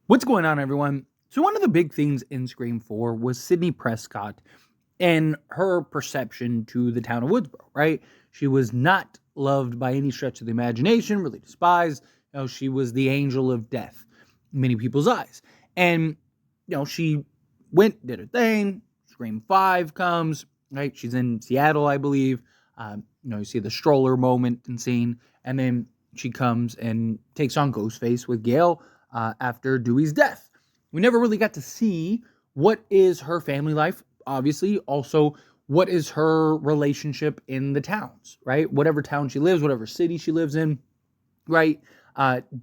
What's going on, everyone? So, one of the big things in Scream 4 was Sidney Prescott and her perception to the town of Woodsboro, right? She was not loved by any stretch of the imagination, really despised. She was the angel of death in many people's eyes. And, she went, did her thing. Scream 5 comes, right? She's in Seattle, I believe. You see the stroller moment and scene. And then she comes and takes on Ghostface with Gail after Dewey's death. We never really got to see what is her family life, obviously. Also, what is her relationship in the towns, right? Whatever town she lives, whatever city she lives in, right?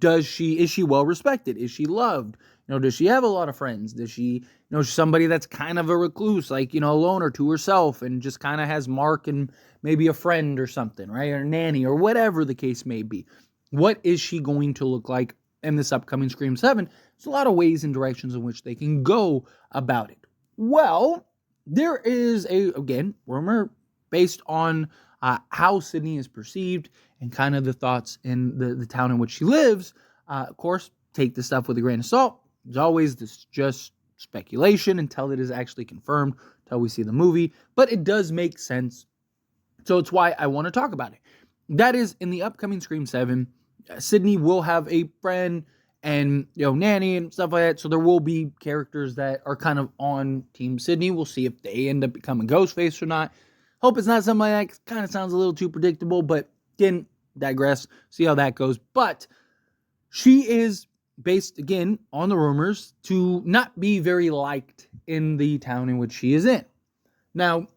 Is she well respected? Is she loved? Does she have a lot of friends? Does she, somebody that's kind of a recluse, like, a loner to herself and just kind of has Mark and maybe a friend or something, right? Or a nanny or whatever the case may be. What is she going to look like in this upcoming Scream 7? There's a lot of ways and directions in which they can go about it. Well, there is again, rumor based on how Sidney is perceived and kind of the thoughts in the town in which she lives. Of course, take this stuff with a grain of salt. As always, this is just speculation until it is actually confirmed, until we see the movie. But it does make sense. So it's why I want to talk about it. That is, in the upcoming Scream 7, Sidney will have a friend and, nanny and stuff like that. So there will be characters that are kind of on Team Sidney. We'll see if they end up becoming Ghostface or not. Hope it's not something like that. Kind of sounds a little too predictable, but again, digress. See how that goes. But she is based, again, on the rumors to not be very liked in the town in which she is in. Now,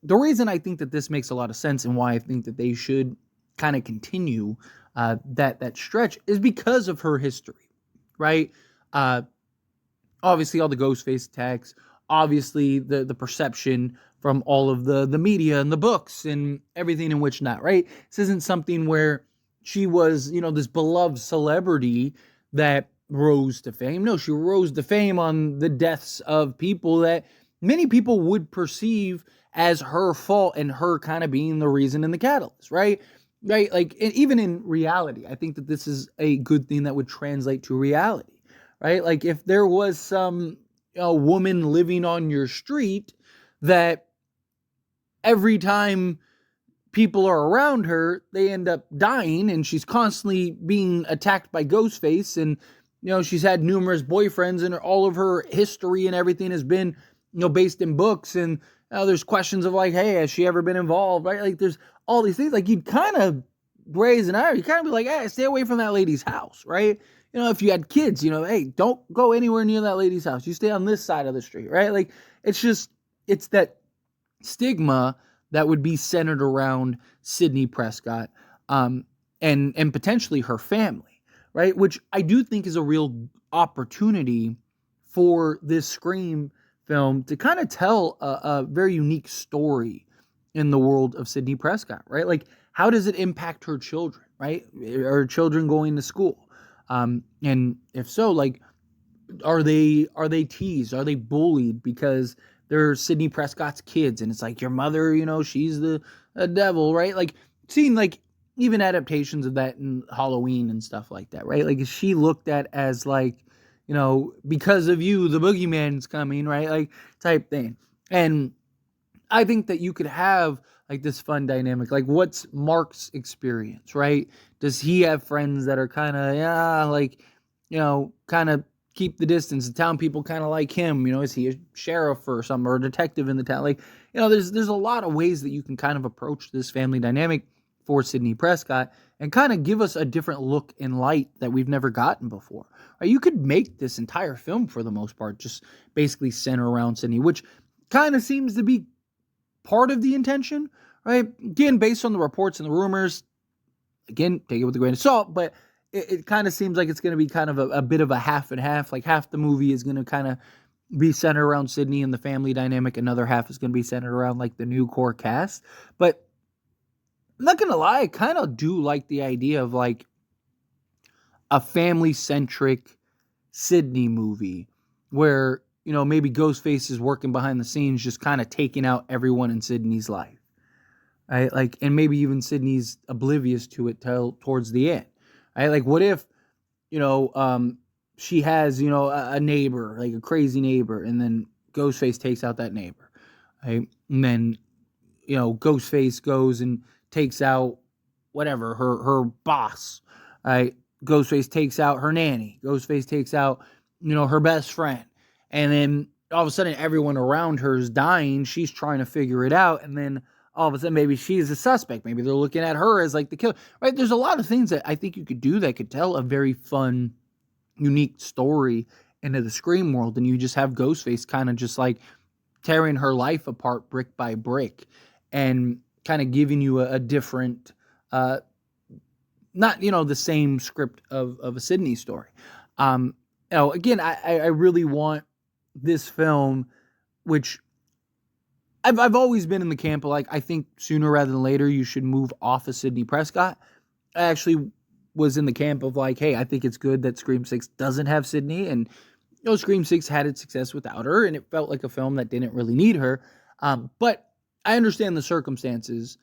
the reason I think that this makes a lot of sense and why I think that they should kind of continue that stretch is because of her history, right? Obviously, all the Ghostface attacks, obviously the perception from all of the media and the books and everything in which not, right? This isn't something where she was, this beloved celebrity that rose to fame. No, she rose to fame on the deaths of people that many people would perceive as her fault and her kind of being the reason and the catalyst, right? Right? Like, even in reality, I think that this is a good thing that would translate to reality, right? Like, if there was some woman living on your street that every time people are around her, they end up dying, and she's constantly being attacked by Ghostface, and she's had numerous boyfriends, and all of her history and everything has been based in books, and there's questions of like, hey, has she ever been involved, right? Like, there's all these things. Like, you'd kind of raise an eye, you kind of be like, hey, stay away from that lady's house, right? If you had kids, hey, don't go anywhere near that lady's house. You stay on this side of the street, right? Like, it's that stigma that would be centered around Sidney Prescott, and potentially her family, right? Which I do think is a real opportunity for this Scream film to kind of tell a very unique story in the world of Sidney Prescott, right? Like, how does it impact her children, right? Are children going to school? And if so, like, are they teased? Are they bullied because they're Sidney Prescott's kids? And it's like, your mother, she's the devil, right? Like, seeing like even adaptations of that in Halloween and stuff like that, right? Like, is she looked at as like, because of you, the boogeyman's coming, right? Like, type thing. And I think that you could have like this fun dynamic. Like, what's Mark's experience, right? Does he have friends that are kind of, kind of keep the distance? The town people kind of like him, is he a sheriff or something, or a detective in the town? Like, there's a lot of ways that you can kind of approach this family dynamic for Sidney Prescott and kind of give us a different look and light that we've never gotten before. Right? You could make this entire film, for the most part, just basically center around Sidney, which kind of seems to be part of the intention, right? Again, based on the reports and the rumors, again, take it with a grain of salt, but it kind of seems like it's going to be kind of a bit of a half and half. Like, half the movie is going to kind of be centered around Sidney and the family dynamic. Another half is going to be centered around like the new core cast. But I'm not going to lie, I kind of do like the idea of like a family-centric Sidney movie where, maybe Ghostface is working behind the scenes, just kind of taking out everyone in Sidney's life, right? Like, and maybe even Sidney's oblivious to it towards the end, right? Like, what if, she has, a neighbor, like a crazy neighbor, and then Ghostface takes out that neighbor, right? And then, Ghostface goes and takes out whatever, her boss, right? Ghostface takes out her nanny. Ghostface takes out, her best friend. And then all of a sudden everyone around her is dying. She's trying to figure it out. And then all of a sudden maybe she's a suspect. Maybe they're looking at her as like the killer, right? There's a lot of things that I think you could do that could tell a very fun, unique story into the Scream world. And you just have Ghostface kind of just like tearing her life apart brick by brick and kind of giving you a different, not, the same script of a Sidney story. Again, I really want this film, which I've always been in the camp of like, I think sooner rather than later you should move off of Sidney Prescott. I actually was in the camp of like, hey, I think it's good that Scream 6 doesn't have Sidney, and Scream 6 had its success without her, and it felt like a film that didn't really need her. But I understand the circumstances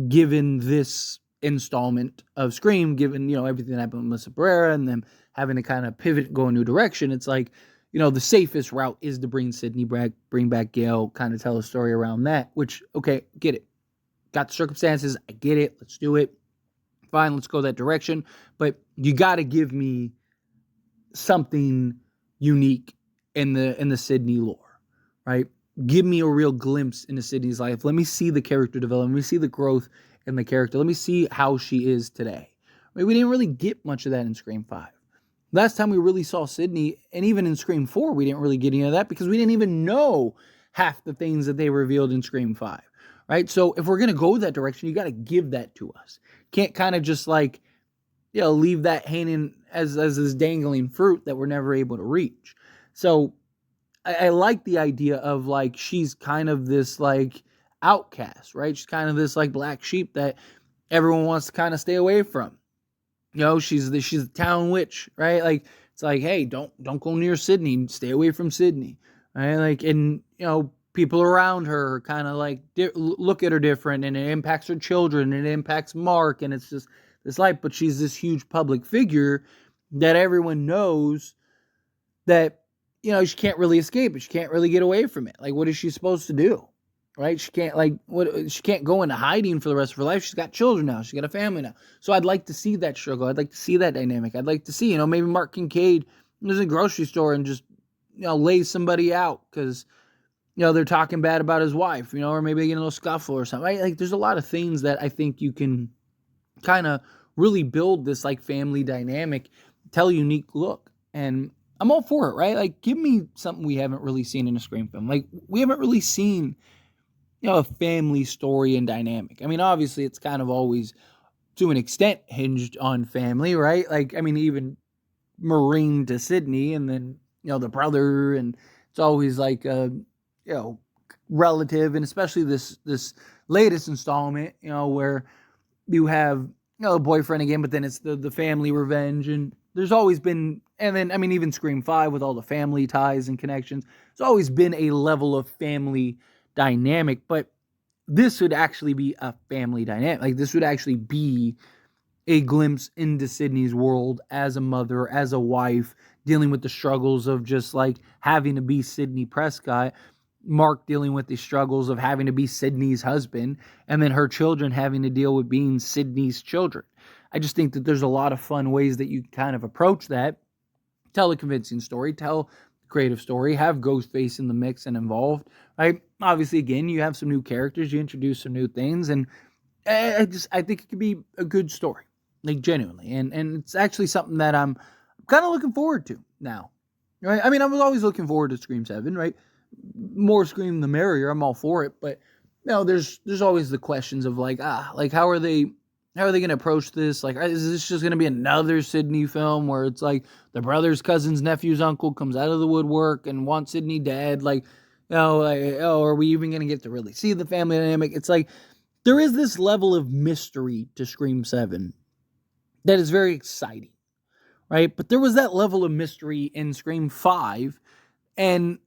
given this installment of Scream, given, everything that happened with Melissa Barrera and them having to kind of pivot and go a new direction. It's like, the safest route is to bring Sidney back, bring back Gail, kind of tell a story around that, which, okay, get it. Got the circumstances. I get it. Let's do it. Fine, let's go that direction. But you got to give me something unique in the Sidney lore, right? Give me a real glimpse into Sidney's life. Let me see the character development. Let me see the growth in the character. Let me see how she is today. I mean, we didn't really get much of that in Scream 5. Last time we really saw Sidney, and even in Scream 4, we didn't really get any of that because we didn't even know half the things that they revealed in Scream 5, right? So if we're going to go that direction, you got to give that to us. Can't kind of just like, leave that hanging as this dangling fruit that we're never able to reach. So I like the idea of like, she's kind of this like outcast, right? She's kind of this like black sheep that everyone wants to kind of stay away from. She's the town witch, right? Like, it's like, hey, don't go near Sidney. Stay away from Sidney, right? Like, and, people around her kind of like look at her different, and it impacts her children, and it impacts Mark, and it's just this life. But she's this huge public figure that everyone knows that, she can't really escape it. She can't really get away from it. Like, what is she supposed to do? Right? She can't go into hiding for the rest of her life. She's got children now. She's got a family now. So I'd like to see that struggle. I'd like to see that dynamic. I'd like to see, maybe Mark Kincaid is in a grocery store and just, lays somebody out because, they're talking bad about his wife, or maybe they get in a little scuffle or something. Right? Like, there's a lot of things that I think you can kind of really build this like family dynamic, tell a unique look. And I'm all for it, right? Like, give me something we haven't really seen in a Scream film. Like, we haven't really seen, a family story and dynamic. I mean, obviously, it's kind of always, to an extent, hinged on family, right? Like, I mean, even Maureen to Sidney, and then, the brother, and it's always like a, relative, and especially this latest installment, where you have, the boyfriend again, but then it's the family revenge, and there's always been, and then, I mean, even Scream 5 with all the family ties and connections, there's always been a level of family dynamic, but this would actually be a family dynamic. Like, this would actually be a glimpse into Sidney's world as a mother, as a wife, dealing with the struggles of just like having to be Sidney Prescott, Mark dealing with the struggles of having to be Sidney's husband, and then her children having to deal with being Sidney's children. I just think that there's a lot of fun ways that you kind of approach that, tell a convincing story, tell creative story, have Ghostface in the mix and involved, right? Obviously, again, you have some new characters, you introduce some new things, and I think it could be a good story, like genuinely, and it's actually something that I'm kind of looking forward to now, right? I mean, I was always looking forward to Scream 7, right? More Scream the merrier. I'm all for it, but there's always the questions of like, how are they going to approach this? Like, is this just going to be another Sidney film where it's like the brother's cousin's nephew's uncle comes out of the woodwork and wants Sidney dead? Like, are we even going to get to really see the family dynamic? It's like, there is this level of mystery to Scream 7 that is very exciting, right? But there was that level of mystery in Scream 5, and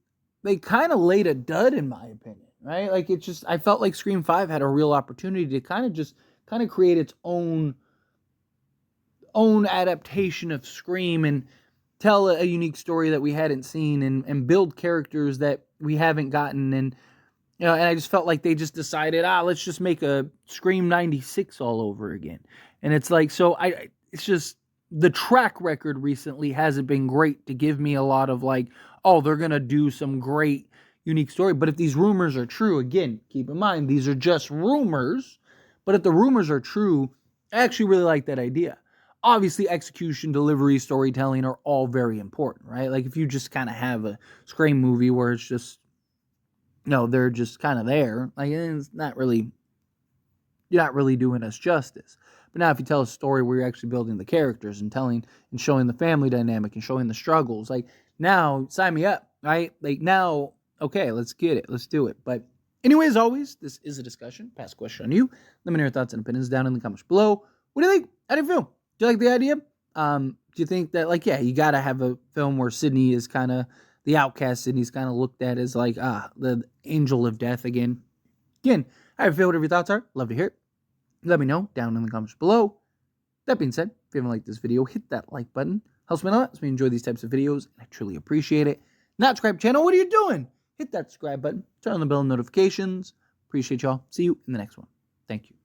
they kind of laid a dud, in my opinion, right? Like, I felt like Scream 5 had a real opportunity to kind of create its own adaptation of Scream, and tell a unique story that we hadn't seen, and build characters that we haven't gotten. And and I just felt like they just decided, let's just make a Scream 96 all over again. And it's like, it's just, the track record recently hasn't been great to give me a lot of like, oh, they're going to do some great unique story. But if these rumors are true, again, keep in mind, these are just rumors. But if the rumors are true, I actually really like that idea. Obviously, execution, delivery, storytelling are all very important, right? Like if you just kind of have a Scream movie where it's just, they're just kind of there, like it's not really, you're not really doing us justice. But now if you tell a story where you're actually building the characters and telling and showing the family dynamic and showing the struggles, like now sign me up, right? Like now, okay, let's get it. Let's do it. But anyway, as always, this is a discussion. Pass a question on you. Let me know your thoughts and opinions down in the comments below. What do you think? How do you feel? Do you like the idea? Do you think that, like, yeah, you got to have a film where Sidney is kind of the outcast, Sidney's kind of looked at as like, the angel of death again. Again, how do you feel? Whatever your thoughts are, love to hear it. Let me know down in the comments below. That being said, if you haven't liked this video, hit that like button. Helps me a lot. Helps me enjoy these types of videos, and I truly appreciate it. Not subscribe channel, what are you doing? Hit that subscribe button. Turn on the bell notifications. Appreciate y'all. See you in the next one. Thank you.